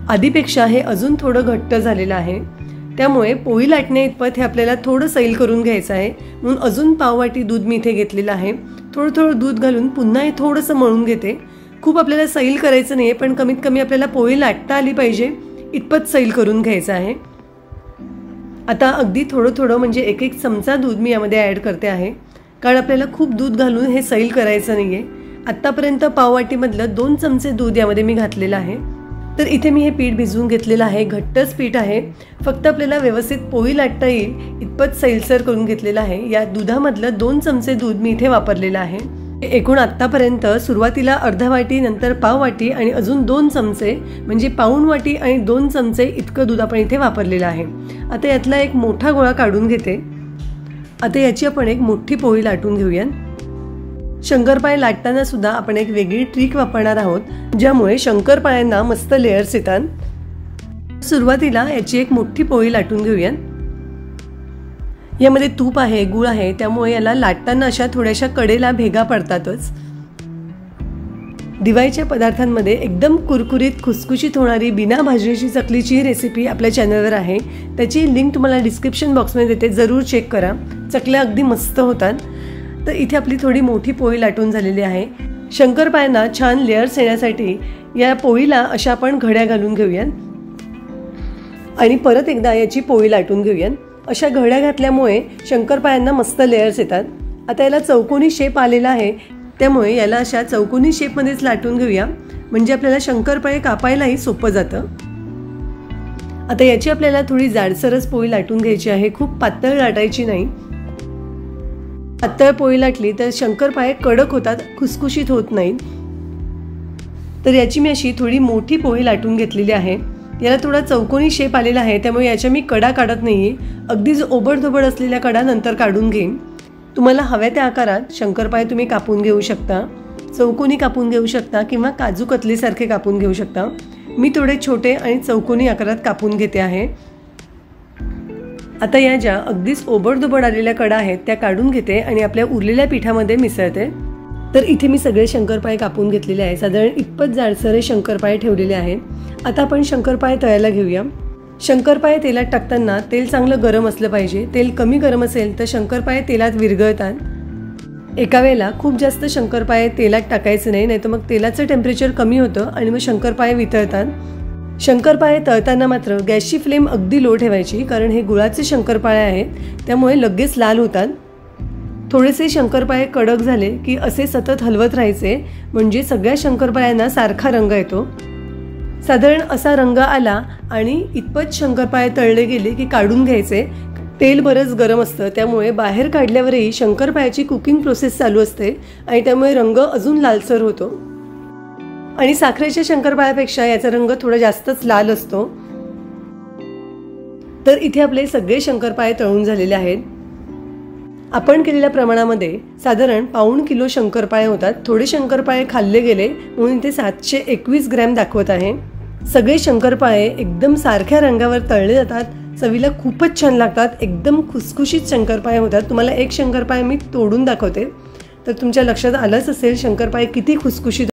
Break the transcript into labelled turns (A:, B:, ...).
A: आधीपेक्षा हे अजून थोडं घट्ट झालेलं आहे, त्यामुळे पोळी लाटणे इतपत हे आपल्याला थोडं सैल करून घ्यायचं आहे। म्हणून अजून पाववाटी दूध मी इथे घेतलेलं आहे। थोडं थोडं दूध घालून पुन्हा हे थोडंसं मळून घेते। खूप आपल्याला सैल करायचं नाही, पण कमीत कमी आपल्याला पोळी लाटता आली पाहिजे इतपत सैल करून घ्यायचं आहे। आता अगदी थोडं थोडं म्हणजे एक एक चमचा दूध मी यामध्ये ॲड करते आहे, कारण आपल्याला खूप दूध घालून हे सैल करायचं नाही आहे। आत्तापर्यंत पाववाटीमधलं 2 चमचे दूध यामध्ये मी घातलेलं आहे। तर इथे मी हे पीठ भिजवून घेतलेलं आहे, घट्टच पीठ आहे। फक्त आपल्याला व्यवस्थित पोळी लाटता येईल इतपत सैलसर करून घेतलेलं आहे। या दुधामधलं 2 चमचे दूध मी इथे वापरलेलं आहे। एकूण आत्तापर्यंत सुरुवातीला अर्धा वाटी, नंतर पाव वाटी आणि अजून 2 चमचे म्हणजे पाऊण वाटी आणि 2 चमचे इतकं दूध आपण इथे वापरलेलं आहे। आता यातला एक मोठा गोळा काढून घेते। आता याची आपण एक मोठी पोळी लाटून घेऊया। शंकरपाळे लाटताना सुद्धा आपण एक वेगळी ट्रिक वापरणार आहोत, ज्यामुळे शंकरपाळ्यांना मस्त लेयर्स येतात। सुरुवातीला याची एक मोठी पोळी लाटून घेऊया। यामध्ये तूप आहे, गूळ आहे, त्यामुळे याला लाटताना अशा थोड्याशा कडेला भेगा पडतातच। दिवाळीच्या पदार्थांमध्ये एकदम कुरकुरीत खुसखुशीत होणारी बिना भाजणीची चकलीची रेसिपी आपल्या चॅनलवर आहे, त्याची लिंक तुम्हाला डिस्क्रिप्शन बॉक्समध्ये देते, जरूर चेक करा। चकल्या अगदी मस्त होतात। तर इथे आपली थोडी मोठी पोळी लाटून झालेली आहे। शंकरपाळ्यांना छान लेयर्स येण्यासाठी या पोळीला अशा आपण घड्या घालून घेऊया आणि परत एकदा याची पोळी लाटून घेऊया। अशा घड्या घातल्यामुळे शंकरपाळ्यांना मस्त लेयर्स येतात। आता याला चौकोनी शेप आलेला आहे, त्यामुळे याला अशा चौकोनी शेपमध्येच लाटून घेऊया, म्हणजे आपल्याला शंकरपाळे कापायलाही सोपं जातं। आता याची आपल्याला थोडी जाडसरच पोळी लाटून घ्यायची आहे, खूप पातळ लाटायची नाही। पातळ पोळी लाटली तर शंकरपाळे कडक होतात, खुसखुशीत होत नाहीत। तर याची मी अशी थोडी मोठी पोळी लाटून घेतलेली आहे। याला थोडा चौकोनी शेप आलेला आहे, त्यामुळे याच्या मी कडा काढत नाहीये, अगदीच ओबडधोबड असलेल्या कडा नंतर काढून घेईन। तुम्हाला हव्या त्या आकारात शंकरपाळे तुम्ही कापून घेऊ शकता, चौकोनी कापून घेऊ शकता किंवा काजू कतलीसारखे कापून घेऊ शकता। मी थोडे छोटे आणि चौकोनी आकारात कापून घेते आहे। आता या ज्या अगदीच ओबडधोबड आलेल्या कडा आहेत त्या काढून घेते आणि आपल्या उरलेल्या पिठामध्ये मिसळते। तर इथे मी सगळे शंकरपाळे कापून घेतलेले आहे, साधारण इतपत जाडसर शंकरपाळे ठेवलेले आहेत। आता आपण शंकरपाळे तळायला घेऊया। शंकरपाळे तेलात टाकताना तेल चांगलं गरम असलं पाहिजे, तेल कमी गरम असेल तर शंकरपाळे तेलात विरघळतात। एका वेळेला खूप जास्त शंकरपाळे तेलात टाकायचे नाही, नाहीतर मग तेलाचं टेम्परेचर कमी होतं आणि मग शंकरपाळे वितळतात। शंकरपाळे तळताना मात्र गॅसची फ्लेम अगदी लो ठेवायची, कारण हे गुळाचे शंकरपाळे आहेत, त्यामुळे लगेच लाल होतात। थोडेसे शंकरपाळे कडक झाले की असे सतत हलवत राहायचे, म्हणजे सगळ्या शंकरपाळ्यांना सारखा रंग येतो। साधारण असा रंग आला आणि इतपत शंकरपाळे तळले गेले की काढून घ्यायचे। तेल बरंच गरम असतं, त्यामुळे बाहेर काढल्यावरही शंकरपाळ्याची कुकिंग प्रोसेस चालू असते आणि त्यामुळे रंग अजून लालसर होतो आणि साखरेच्या शंकरपाळ्यापेक्षा याचा रंग थोडा जास्तच लाल असतो। तर इथे आपले सगळे शंकरपाळे तळून झालेले आहेत। आपण केलेल्या प्रमाणामध्ये साधारण पाऊण किलो शंकरपाळे होतात। थोडे शंकरपाळे खाल्ले गेले म्हणून इथे 721 ग्रॅम दाखवत आहे। सगळे शंकरपाळे एकदम सारख्या रंगावर तळले जातात, चवीला खूपच छान लागतात, एकदम खुसखुशीत शंकरपाळे होतात। तुम्हाला एक शंकरपाळे मी तोडून दाखवते, तर तुमच्या लक्षात आलंच असेल शंकरपाळे किती खुसखुशीत